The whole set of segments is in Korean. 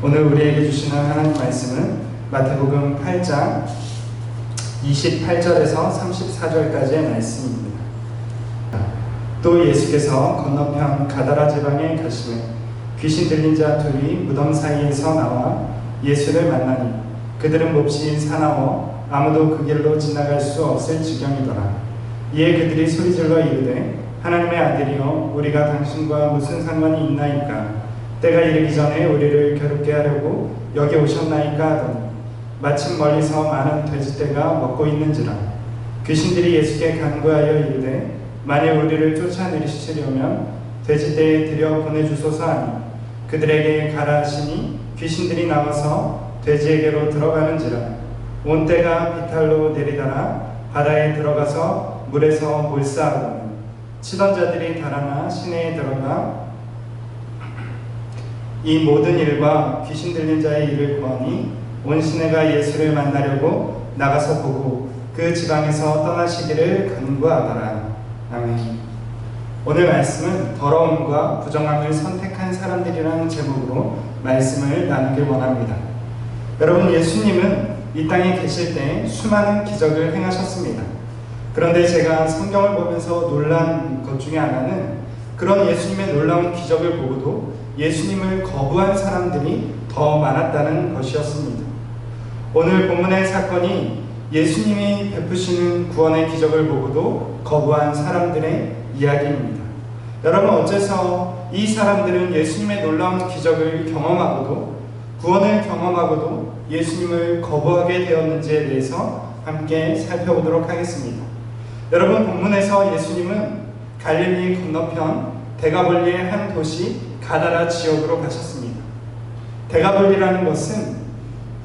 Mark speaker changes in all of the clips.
Speaker 1: 오늘 우리에게 주시는 하나님 말씀은 마태복음 8장 28절에서 34절까지의 말씀입니다. 또 예수께서 건너편 가다라 지방에 가시매 귀신 들린 자 둘이 무덤 사이에서 나와 예수를 만나니 그들은 몹시 사나워 아무도 그 길로 지나갈 수 없을 지경이더라. 이에 그들이 소리질러 이르되 하나님의 아들이여 우리가 당신과 무슨 상관이 있나이까? 때가 이르기 전에 우리를 괴롭게 하려고 여기 오셨나이까 하더니 마침 멀리서 많은 돼지떼가 먹고 있는지라. 귀신들이 예수께 간구하여 이르되 만일 우리를 쫓아내리시려면 돼지떼에 들여 보내주소서 하니 그들에게 가라 하시니 귀신들이 나와서 돼지에게로 들어가는지라. 온 떼가 비탈로 내리다가 바다에 들어가서 물에서 몰사하더니 치던 자들이 달아나 시내에 들어가 이 모든 일과 귀신 들린 자의 일을 보아니 온 시내가 예수를 만나려고 나가서 보고 그 지방에서 떠나시기를 간구하더라. 아멘. 오늘 말씀은 더러움과 부정함을 선택한 사람들이라는 제목으로 말씀을 나누길 원합니다. 여러분, 예수님은 이 땅에 계실 때 수많은 기적을 행하셨습니다. 그런데 제가 성경을 보면서 놀란 것 중에 하나는 그런 예수님의 놀라운 기적을 보고도 예수님을 거부한 사람들이 더 많았다는 것이었습니다. 오늘 본문의 사건이 예수님이 베푸시는 구원의 기적을 보고도 거부한 사람들의 이야기입니다. 여러분, 어째서 이 사람들은 예수님의 놀라운 기적을 경험하고도 구원을 경험하고도 예수님을 거부하게 되었는지에 대해서 함께 살펴보도록 하겠습니다. 여러분, 본문에서 예수님은 갈릴리 건너편 데가볼리의 한 도시 가다라 지역으로 가셨습니다. 데가볼리라는 것은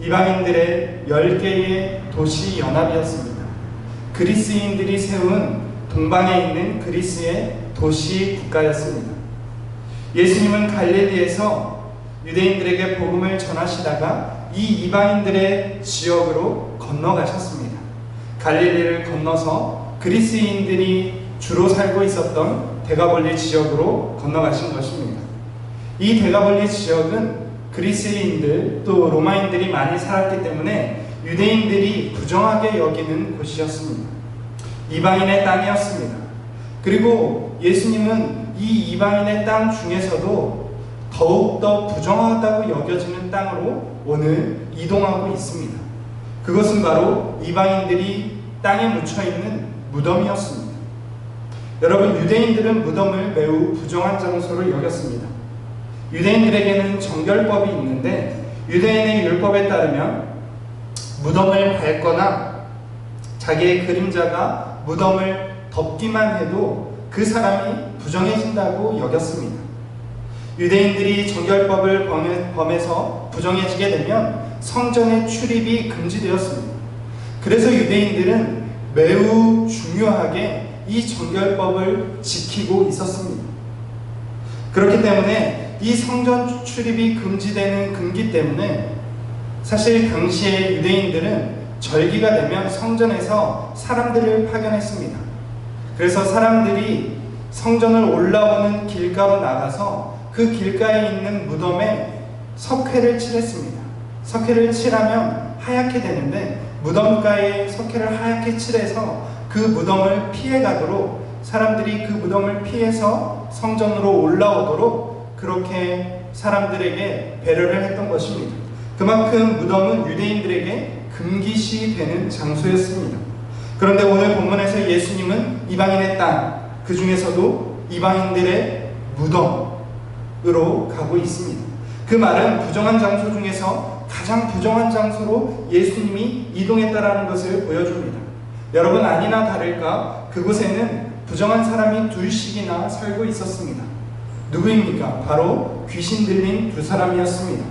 Speaker 1: 이방인들의 10개의 도시 연합이었습니다. 그리스인들이 세운 동방에 있는 그리스의 도시 국가였습니다. 예수님은 갈릴리에서 유대인들에게 복음을 전하시다가 이 이방인들의 지역으로 건너가셨습니다. 갈릴리를 건너서 그리스인들이 주로 살고 있었던 데가볼리 지역으로 건너가신 것입니다. 이 데가볼리 지역은 그리스인들 또 로마인들이 많이 살았기 때문에 유대인들이 부정하게 여기는 곳이었습니다. 이방인의 땅이었습니다. 그리고 예수님은 이 이방인의 땅 중에서도 더욱더 부정하다고 여겨지는 땅으로 오늘 이동하고 있습니다. 그것은 바로 이방인들이 땅에 묻혀있는 무덤이었습니다. 여러분, 유대인들은 무덤을 매우 부정한 장소로 여겼습니다. 유대인들에게는 정결법이 있는데 유대인의 율법에 따르면 무덤을 밟거나 자기의 그림자가 무덤을 덮기만 해도 그 사람이 부정해진다고 여겼습니다. 유대인들이 정결법을 범해서 부정해지게 되면 성전의 출입이 금지되었습니다. 그래서 유대인들은 매우 중요하게 이 정결법을 지키고 있었습니다. 그렇기 때문에 이 성전 출입이 금지되는 금기 때문에 사실 당시에 유대인들은 절기가 되면 성전에서 사람들을 파견했습니다. 그래서 사람들이 성전을 올라오는 길가로 나가서 그 길가에 있는 무덤에 석회를 칠했습니다. 석회를 칠하면 하얗게 되는데 무덤가에 석회를 하얗게 칠해서 그 무덤을 피해 가도록 사람들이 그 무덤을 피해서 성전으로 올라오도록 그렇게 사람들에게 배려를 했던 것입니다. 그만큼 무덤은 유대인들에게 금기시 되는 장소였습니다. 그런데 오늘 본문에서 예수님은 이방인의 땅, 그 중에서도 이방인들의 무덤으로 가고 있습니다. 그 말은 부정한 장소 중에서 가장 부정한 장소로 예수님이 이동했다라는 것을 보여줍니다. 여러분, 아니나 다를까 그곳에는 부정한 사람이 둘씩이나 살고 있었습니다. 누구입니까? 바로 귀신 들린 두 사람이었습니다.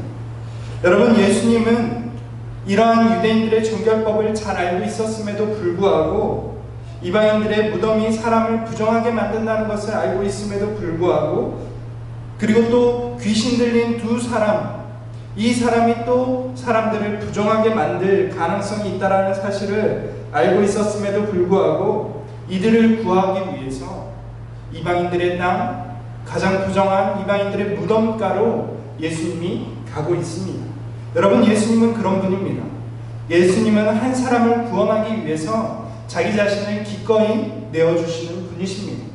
Speaker 1: 여러분, 예수님은 이러한 유대인들의 정결법을 잘 알고 있었음에도 불구하고 이방인들의 무덤이 사람을 부정하게 만든다는 것을 알고 있음에도 불구하고 그리고 또 귀신 들린 두 사람, 이 사람이 또 사람들을 부정하게 만들 가능성이 있다는 사실을 알고 있었음에도 불구하고 이들을 구하기 위해서 이방인들의 땅, 가장 부정한 이방인들의 무덤가로 예수님이 가고 있습니다. 여러분, 예수님은 그런 분입니다. 예수님은 한 사람을 구원하기 위해서 자기 자신을 기꺼이 내어주시는 분이십니다.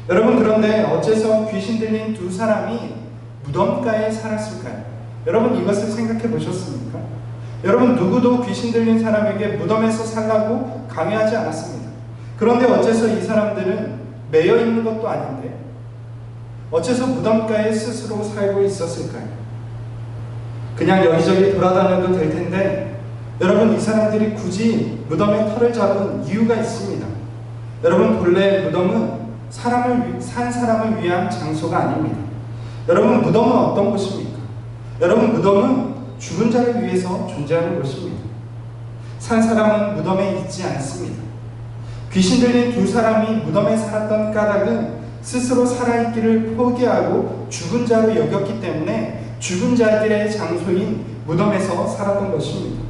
Speaker 1: 여러분, 그런데 어째서 귀신 들린 두 사람이 무덤가에 살았을까요? 여러분, 이것을 생각해 보셨습니까? 여러분, 누구도 귀신 들린 사람에게 무덤에서 살라고 강요하지 않았습니다. 그런데 어째서 이 사람들은 매여 있는 것도 아닌데 어째서 무덤가에 스스로 살고 있었을까요? 그냥 여기저기 돌아다녀도 될 텐데 여러분, 이 사람들이 굳이 무덤에 터를 잡은 이유가 있습니다. 여러분, 본래 무덤은 산 사람을 위한 장소가 아닙니다. 여러분, 무덤은 어떤 곳입니까? 여러분, 무덤은 죽은 자를 위해서 존재하는 곳입니다. 산 사람은 무덤에 있지 않습니다. 귀신 들린 두 사람이 무덤에 살았던 까닭은 스스로 살아있기를 포기하고 죽은 자로 여겼기 때문에 죽은 자들의 장소인 무덤에서 살았던 것입니다.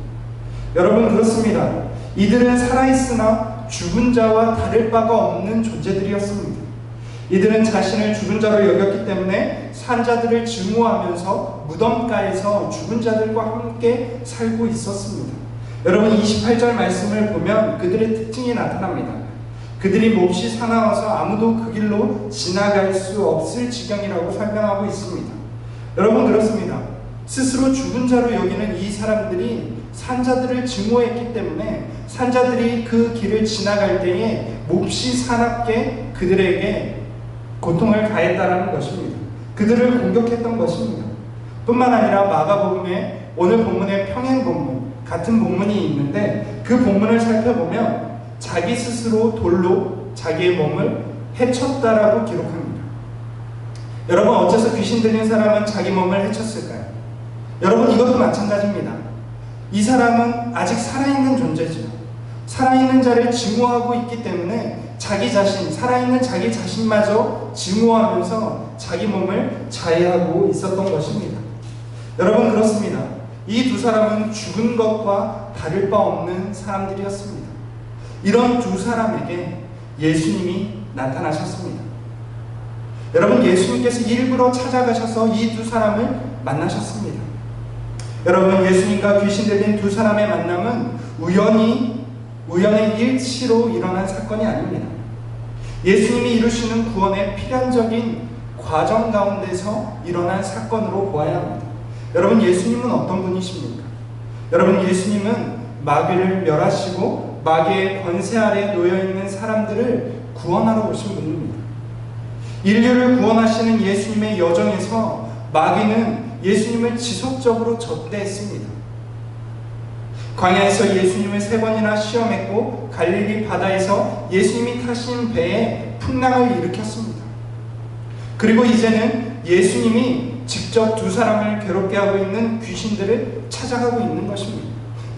Speaker 1: 여러분, 그렇습니다. 이들은 살아있으나 죽은 자와 다를 바가 없는 존재들이었습니다. 이들은 자신을 죽은 자로 여겼기 때문에 산자들을 증오하면서 무덤가에서 죽은 자들과 함께 살고 있었습니다. 여러분, 28절 말씀을 보면 그들의 특징이 나타납니다. 그들이 몹시 사나워서 아무도 그 길로 지나갈 수 없을 지경이라고 설명하고 있습니다. 여러분, 그렇습니다. 스스로 죽은 자로 여기는 이 사람들이 산자들을 증오했기 때문에 산자들이 그 길을 지나갈 때에 몹시 사납게 그들에게 고통을 가했다라는 것입니다. 그들을 공격했던 것입니다. 뿐만 아니라 마가복음에 오늘 본문의 평행 본문, 같은 본문이 있는데 그 본문을 살펴보면 자기 스스로 돌로 자기의 몸을 해쳤다라고 기록합니다. 여러분, 어째서 귀신 들린 사람은 자기 몸을 해쳤을까요? 여러분, 이것도 마찬가지입니다. 이 사람은 아직 살아있는 존재죠. 살아있는 자를 증오하고 있기 때문에 자기 자신, 살아있는 자기 자신마저 증오하면서 자기 몸을 자해하고 있었던 것입니다. 여러분, 그렇습니다. 이 두 사람은 죽은 것과 다를 바 없는 사람들이었습니다. 이런 두 사람에게 예수님이 나타나셨습니다. 여러분, 예수님께서 일부러 찾아가셔서 이 두 사람을 만나셨습니다. 여러분, 예수님과 귀신 들린 두 사람의 만남은 우연의 일치로 일어난 사건이 아닙니다. 예수님이 이루시는 구원의 필연적인 과정 가운데서 일어난 사건으로 보아야 합니다. 여러분, 예수님은 어떤 분이십니까? 여러분, 예수님은 마귀를 멸하시고 마귀의 권세 아래 놓여있는 사람들을 구원하러 오신 분입니다. 인류를 구원하시는 예수님의 여정에서 마귀는 예수님을 지속적으로 적대했습니다. 광야에서 예수님을 3번이나 시험했고 갈릴리 바다에서 예수님이 타신 배에 풍랑을 일으켰습니다. 그리고 이제는 예수님이 직접 두 사람을 괴롭게 하고 있는 귀신들을 찾아가고 있는 것입니다.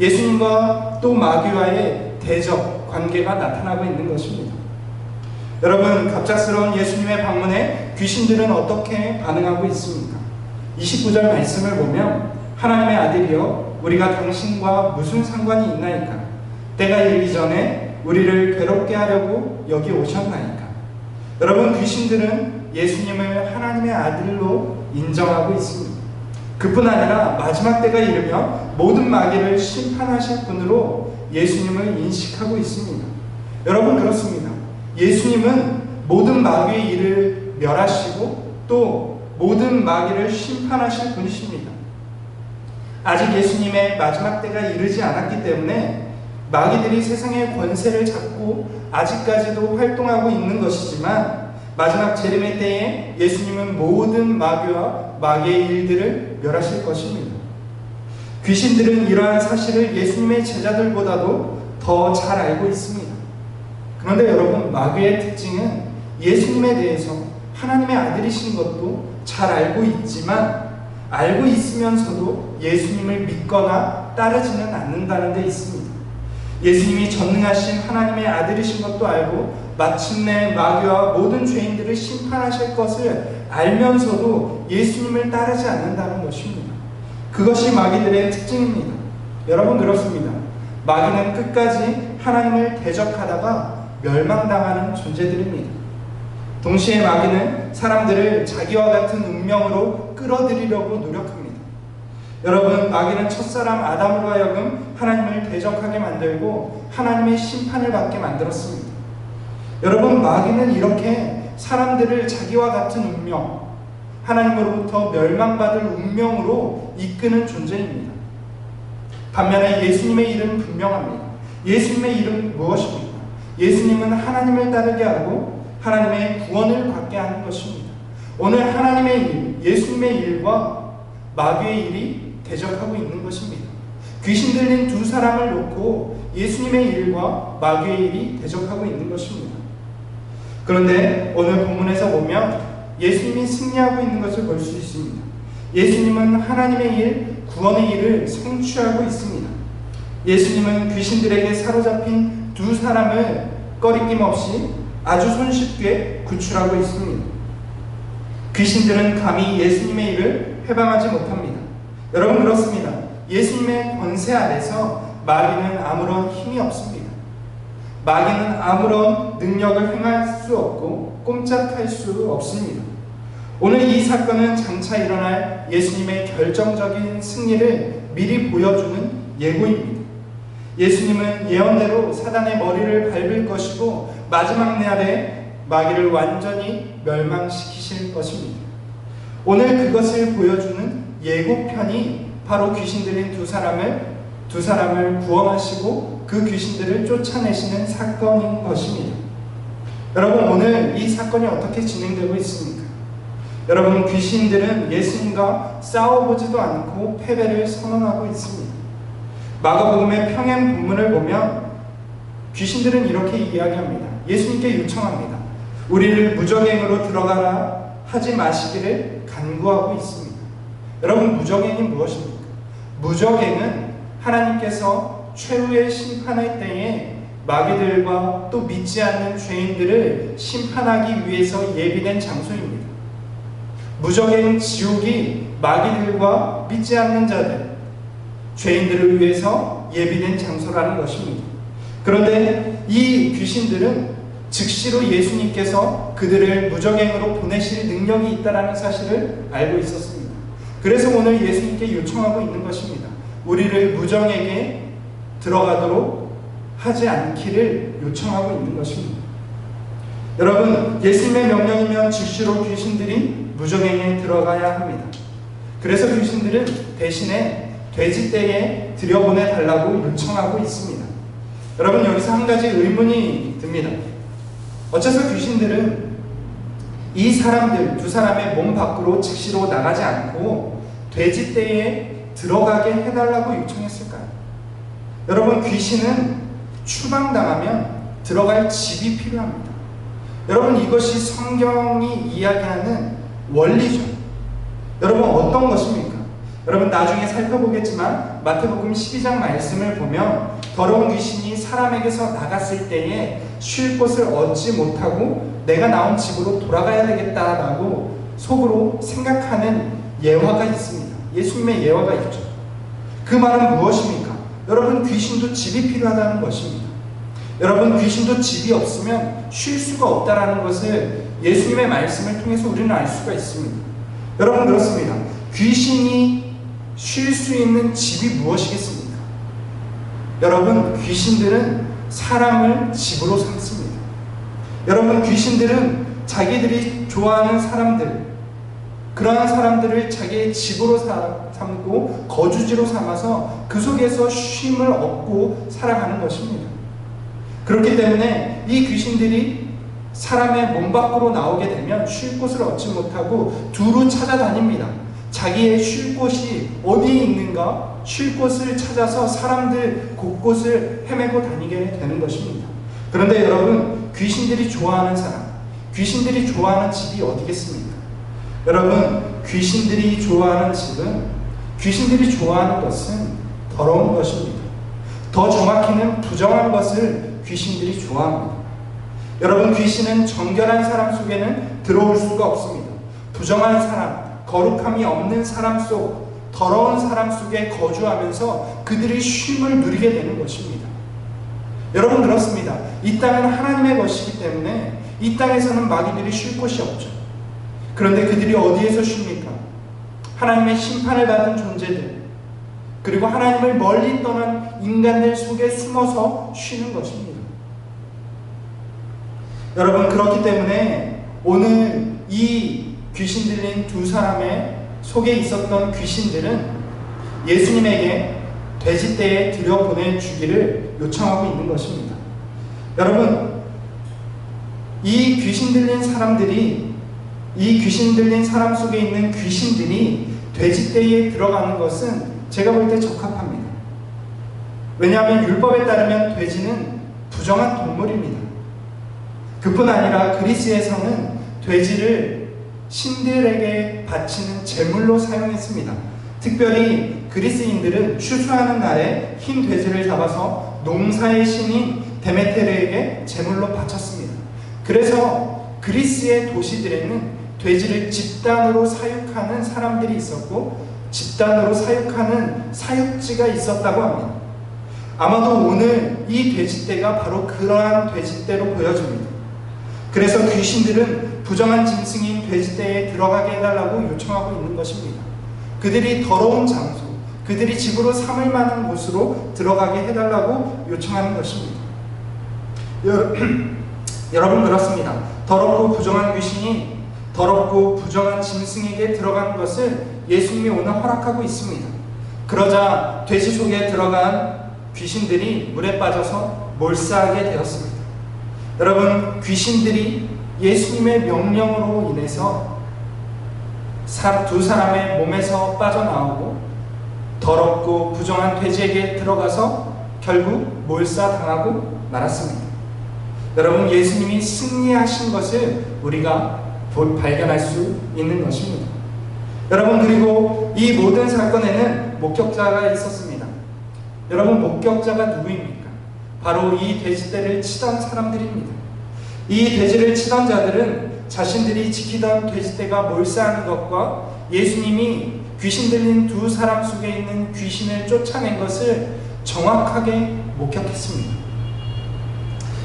Speaker 1: 예수님과 또 마귀와의 대적 관계가 나타나고 있는 것입니다. 여러분, 갑작스러운 예수님의 방문에 귀신들은 어떻게 반응하고 있습니까? 29절 말씀을 보면 하나님의 아들이여 우리가 당신과 무슨 상관이 있나이까? 때가 이르기 전에 우리를 괴롭게 하려고 여기 오셨나이까? 여러분, 귀신들은 예수님을 하나님의 아들로 인정하고 있습니다. 그뿐 아니라 마지막 때가 이르면 모든 마귀를 심판하실 분으로 예수님을 인식하고 있습니다. 여러분, 그렇습니다. 예수님은 모든 마귀의 일을 멸하시고 또 모든 마귀를 심판하실 분이십니다. 아직 예수님의 마지막 때가 이르지 않았기 때문에 마귀들이 세상의 권세를 잡고 아직까지도 활동하고 있는 것이지만 마지막 재림의 때에 예수님은 모든 마귀와 마귀의 일들을 멸하실 것입니다. 귀신들은 이러한 사실을 예수님의 제자들보다도 더 잘 알고 있습니다. 그런데 여러분, 마귀의 특징은 예수님에 대해서 하나님의 아들이신 것도 잘 알고 있지만 알고 있으면서도 예수님을 믿거나 따르지는 않는다는 데 있습니다. 예수님이 전능하신 하나님의 아들이신 것도 알고 마침내 마귀와 모든 죄인들을 심판하실 것을 알면서도 예수님을 따르지 않는다는 것입니다. 그것이 마귀들의 특징입니다. 여러분, 그렇습니다. 마귀는 끝까지 하나님을 대적하다가 멸망당하는 존재들입니다. 동시에 마귀는 사람들을 자기와 같은 운명으로 끌어들이려고 노력합니다. 여러분, 마귀는 첫사람 아담으로 하여금 하나님을 대적하게 만들고 하나님의 심판을 받게 만들었습니다. 여러분, 마귀는 이렇게 사람들을 자기와 같은 운명, 하나님으로부터 멸망받을 운명으로 이끄는 존재입니다. 반면에 예수님의 일은 분명합니다. 예수님의 일은 무엇입니까? 예수님은 하나님을 따르게 하고 하나님의 구원을 받게 하는 것입니다. 오늘 하나님의 일, 예수님의 일과 마귀의 일이 대적하고 있는 것입니다. 귀신 들린 두 사람을 놓고 예수님의 일과 마귀의 일이 대적하고 있는 것입니다. 그런데 오늘 본문에서 보면 예수님이 승리하고 있는 것을 볼 수 있습니다. 예수님은 하나님의 일, 구원의 일을 성취하고 있습니다. 예수님은 귀신들에게 사로잡힌 두 사람을 꺼리낌 없이 아주 손쉽게 구출하고 있습니다. 귀신들은 감히 예수님의 일을 해방하지 못합니다. 여러분, 그렇습니다. 예수님의 권세 아래서 마귀는 아무런 힘이 없습니다. 마귀는 아무런 능력을 행할 수 없고 꼼짝할 수 없습니다. 오늘 이 사건은 장차 일어날 예수님의 결정적인 승리를 미리 보여주는 예고입니다. 예수님은 예언대로 사단의 머리를 밟을 것이고 마지막 날에 마귀를 완전히 멸망시키실 것입니다. 오늘 그것을 보여주는 예고편이 바로 귀신 들린 두 사람을 구원하시고 그 귀신들을 쫓아내시는 사건인 것입니다. 여러분, 오늘 이 사건이 어떻게 진행되고 있습니까? 여러분, 귀신들은 예수님과 싸워보지도 않고 패배를 선언하고 있습니다. 마가복음의 평행 본문을 보면 귀신들은 이렇게 이야기합니다. 예수님께 요청합니다. 우리를 무적행으로 들어가라 하지 마시기를 간구하고 있습니다. 여러분, 무적행이 무엇입니까? 무적행은 하나님께서 최후의 심판할 때에 마귀들과 또 믿지 않는 죄인들을 심판하기 위해서 예비된 장소입니다. 무적행 지옥이 마귀들과 믿지 않는 자들, 죄인들을 위해서 예비된 장소라는 것입니다. 그런데 이 귀신들은 즉시로 예수님께서 그들을 무적행으로 보내실 능력이 있다는 사실을 알고 있었습니다. 그래서 오늘 예수님께 요청하고 있는 것입니다. 우리를 무정에게 들어가도록 하지 않기를 요청하고 있는 것입니다. 여러분, 예수님의 명령이면 즉시로 귀신들이 무정행에 들어가야 합니다. 그래서 귀신들은 대신에 돼지떼에 들여보내달라고 요청하고 있습니다. 여러분, 여기서 한 가지 의문이 듭니다. 어째서 귀신들은 이 사람들, 두 사람의 몸 밖으로 즉시로 나가지 않고 돼지떼에 들어가게 해달라고 요청했을까요? 여러분, 귀신은 추방당하면 들어갈 집이 필요합니다. 여러분, 이것이 성경이 이야기하는 원리죠. 여러분, 어떤 것입니까? 여러분, 나중에 살펴보겠지만 마태복음 12장 말씀을 보면 더러운 귀신이 사람에게서 나갔을 때에 쉴 곳을 얻지 못하고 내가 나온 집으로 돌아가야 되겠다라고 속으로 생각하는 예화가 있습니다. 예수님의 예화가 있죠. 그 말은 무엇입니까? 여러분, 귀신도 집이 필요하다는 것입니다. 여러분, 귀신도 집이 없으면 쉴 수가 없다는 것을 예수님의 말씀을 통해서 우리는 알 수가 있습니다. 여러분, 그렇습니다. 귀신이 쉴 수 있는 집이 무엇이겠습니까? 여러분, 귀신들은 사람을 집으로 삼습니다. 여러분, 귀신들은 자기들이 좋아하는 사람들, 그러한 사람들을 자기의 집으로 삼고 거주지로 삼아서 그 속에서 쉼을 얻고 살아가는 것입니다. 그렇기 때문에 이 귀신들이 사람의 몸 밖으로 나오게 되면 쉴 곳을 얻지 못하고 두루 찾아다닙니다. 자기의 쉴 곳이 어디에 있는가 쉴 곳을 찾아서 사람들 곳곳을 헤매고 다니게 되는 것입니다. 그런데 여러분, 귀신들이 좋아하는 사람, 귀신들이 좋아하는 집이 어디겠습니까? 여러분, 귀신들이 좋아하는 집은, 귀신들이 좋아하는 것은 더러운 것입니다. 더 정확히는 부정한 것을 귀신들이 좋아합니다. 여러분, 귀신은 정결한 사람 속에는 들어올 수가 없습니다. 부정한 사람, 거룩함이 없는 사람 속, 더러운 사람 속에 거주하면서 그들이 쉼을 누리게 되는 것입니다. 여러분, 그렇습니다. 이 땅은 하나님의 것이기 때문에 이 땅에서는 마귀들이 쉴 곳이 없죠. 그런데 그들이 어디에서 쉽니까? 하나님의 심판을 받은 존재들, 그리고 하나님을 멀리 떠난 인간들 속에 숨어서 쉬는 것입니다. 여러분, 그렇기 때문에 오늘 이 귀신 들린 두 사람의 속에 있었던 귀신들은 예수님에게 돼지떼에 들여보내주기를 요청하고 있는 것입니다. 여러분, 이 귀신 들린 사람들이, 이 귀신 들린 사람 속에 있는 귀신들이 돼지떼에 들어가는 것은 제가 볼 때 적합합니다. 왜냐하면 율법에 따르면 돼지는 부정한 동물입니다. 그뿐 아니라 그리스에서는 돼지를 신들에게 바치는 제물로 사용했습니다. 특별히 그리스인들은 추수하는 날에 흰 돼지를 잡아서 농사의 신인 데메테르에게 제물로 바쳤습니다. 그래서 그리스의 도시들에는 돼지를 집단으로 사육하는 사람들이 있었고 집단으로 사육하는 사육지가 있었다고 합니다. 아마도 오늘 이 돼지떼가 바로 그러한 돼지떼로 보여집니다. 그래서 귀신들은 부정한 짐승인 돼지떼에 들어가게 해달라고 요청하고 있는 것입니다. 그들이 더러운 장소, 그들이 집으로 삼을 만한 곳으로 들어가게 해달라고 요청하는 것입니다. 여러분, 그렇습니다. 더럽고 부정한 귀신이 더럽고 부정한 짐승에게 들어가는 것을 예수님이 오늘 허락하고 있습니다. 그러자 돼지 속에 들어간 귀신들이 물에 빠져서 몰사하게 되었습니다. 여러분, 귀신들이 예수님의 명령으로 인해서 두 사람의 몸에서 빠져나오고 더럽고 부정한 돼지에게 들어가서 결국 몰사당하고 말았습니다. 여러분, 예수님이 승리하신 것을 우리가 발견할 수 있는 것입니다. 여러분, 그리고 이 모든 사건에는 목격자가 있었습니다. 여러분, 목격자가 누구입니까? 바로 이 돼지떼를 치던 사람들입니다. 이 돼지를 치던 자들은 자신들이 지키던 돼지떼가 몰사하는 것과 예수님이 귀신 들린 두 사람 속에 있는 귀신을 쫓아낸 것을 정확하게 목격했습니다.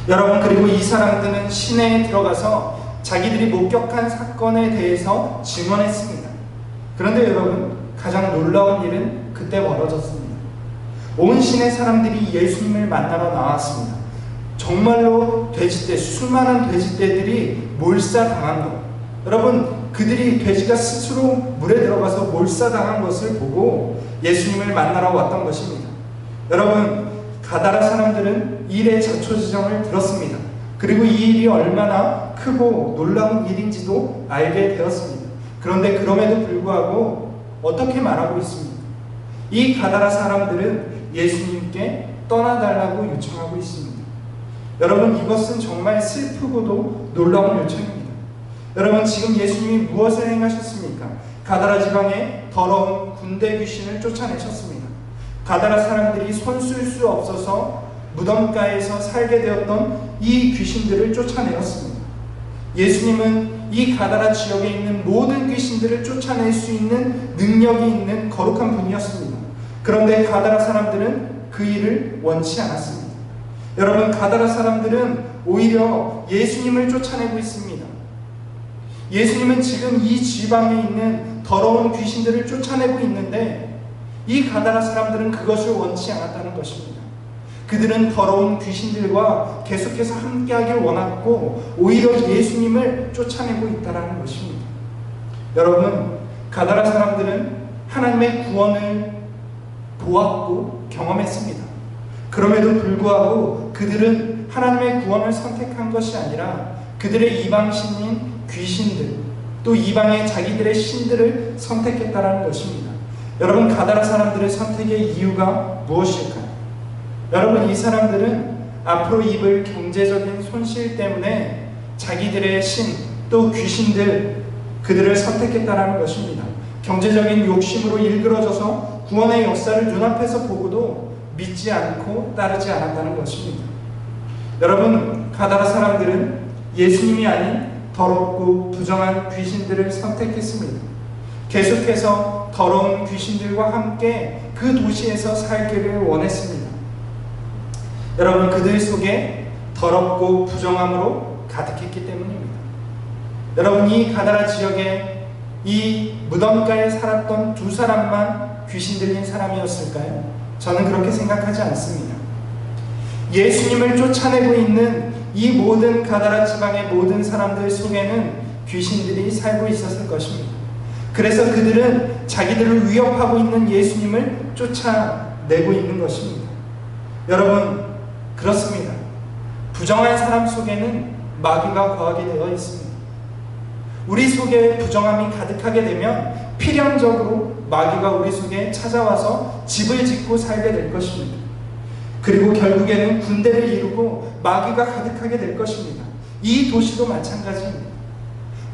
Speaker 1: 여러분, 그리고 이 사람들은 시내에 들어가서 자기들이 목격한 사건에 대해서 증언했습니다. 그런데 여러분, 가장 놀라운 일은 그때 벌어졌습니다. 온 시내 사람들이 예수님을 만나러 나왔습니다. 정말로 돼지떼, 수많은 돼지떼들이 몰사당한 것, 여러분, 그들이 돼지가 스스로 물에 들어가서 몰사당한 것을 보고 예수님을 만나러 왔던 것입니다. 여러분, 가다라 사람들은 일의 자초지정을 들었습니다. 그리고 이 일이 얼마나 크고 놀라운 일인지도 알게 되었습니다. 그런데 그럼에도 불구하고 어떻게 말하고 있습니까? 이 가다라 사람들은 예수님께 떠나달라고 요청하고 있습니다. 여러분, 이것은 정말 슬프고도 놀라운 요청입니다. 여러분, 지금 예수님이 무엇을 행하셨습니까? 가다라 지방에 더러운 군대 귀신을 쫓아내셨습니다. 가다라 사람들이 손 쓸 수 없어서 무덤가에서 살게 되었던 이 귀신들을 쫓아내었습니다. 예수님은 이 가다라 지역에 있는 모든 귀신들을 쫓아낼 수 있는 능력이 있는 거룩한 분이었습니다. 그런데 가다라 사람들은 그 일을 원치 않았습니다. 여러분, 가다라 사람들은 오히려 예수님을 쫓아내고 있습니다. 예수님은 지금 이 지방에 있는 더러운 귀신들을 쫓아내고 있는데 이 가다라 사람들은 그것을 원치 않았다는 것입니다. 그들은 더러운 귀신들과 계속해서 함께하길 원했고 오히려 예수님을 쫓아내고 있다는 것입니다. 여러분, 가다라 사람들은 하나님의 구원을 보았고 경험했습니다. 그럼에도 불구하고 그들은 하나님의 구원을 선택한 것이 아니라 그들의 이방신인 귀신들, 또 이방의 자기들의 신들을 선택했다는 것입니다. 여러분, 가다라 사람들의 선택의 이유가 무엇일까요? 여러분, 이 사람들은 앞으로 입을 경제적인 손실 때문에 자기들의 신, 또 귀신들, 그들을 선택했다는 것입니다. 경제적인 욕심으로 일그러져서 구원의 역사를 눈앞에서 보고도 믿지 않고 따르지 않았다는 것입니다. 여러분, 가다라 사람들은 예수님이 아닌 더럽고 부정한 귀신들을 선택했습니다. 계속해서 더러운 귀신들과 함께 그 도시에서 살기를 원했습니다. 여러분, 그들 속에 더럽고 부정함으로 가득했기 때문입니다. 여러분, 이 가다라 지역에 이 무덤가에 살았던 두 사람만 귀신 들린 사람이었을까요? 저는 그렇게 생각하지 않습니다. 예수님을 쫓아내고 있는 이 모든 가다라 지방의 모든 사람들 속에는 귀신들이 살고 있었을 것입니다. 그래서 그들은 자기들을 위협하고 있는 예수님을 쫓아내고 있는 것입니다. 여러분, 그렇습니다. 부정한 사람 속에는 마귀가 거하게 되어 있습니다. 우리 속에 부정함이 가득하게 되면 필연적으로 마귀가 우리 속에 찾아와서 집을 짓고 살게 될 것입니다. 그리고 결국에는 군대를 이루고 마귀가 가득하게 될 것입니다. 이 도시도 마찬가지입니다.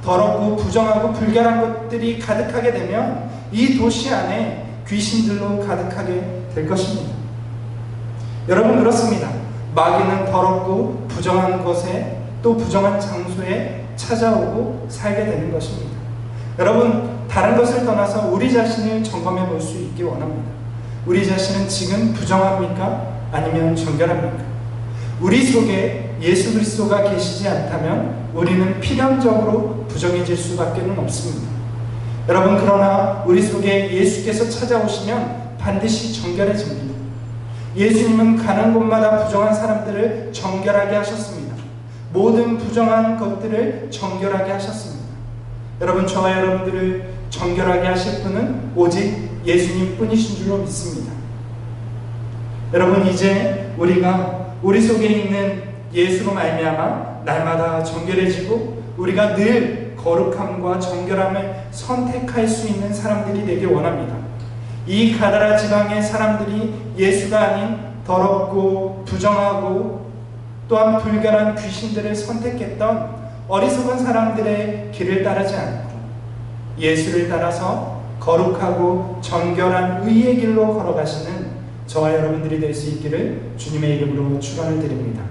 Speaker 1: 더럽고 부정하고 불결한 것들이 가득하게 되면 이 도시 안에 귀신들로 가득하게 될 것입니다. 여러분, 그렇습니다. 마귀는 더럽고 부정한 곳에 또 부정한 장소에 찾아오고 살게 되는 것입니다. 여러분, 다른 것을 떠나서 우리 자신을 점검해 볼 수 있기 원합니다. 우리 자신은 지금 부정합니까? 아니면 정결합니까? 우리 속에 예수 그리스도가 계시지 않다면 우리는 필연적으로 부정해질 수밖에 없습니다. 여러분, 그러나 우리 속에 예수께서 찾아오시면 반드시 정결해집니다. 예수님은 가는 곳마다 부정한 사람들을 정결하게 하셨습니다. 모든 부정한 것들을 정결하게 하셨습니다. 여러분, 저와 여러분들을 정결하게 하실 분은 오직 예수님 뿐이신 줄로 믿습니다. 여러분, 이제 우리가 우리 속에 있는 예수로 말미암아 날마다 정결해지고 우리가 늘 거룩함과 정결함을 선택할 수 있는 사람들이 되길 원합니다. 이 가다라 지방의 사람들이 예수가 아닌 더럽고 부정하고 또한 불결한 귀신들을 선택했던 어리석은 사람들의 길을 따르지 않고 예수를 따라서 거룩하고 정결한 의의 길로 걸어가시는 저와 여러분들이 될 수 있기를 주님의 이름으로 축원을 드립니다.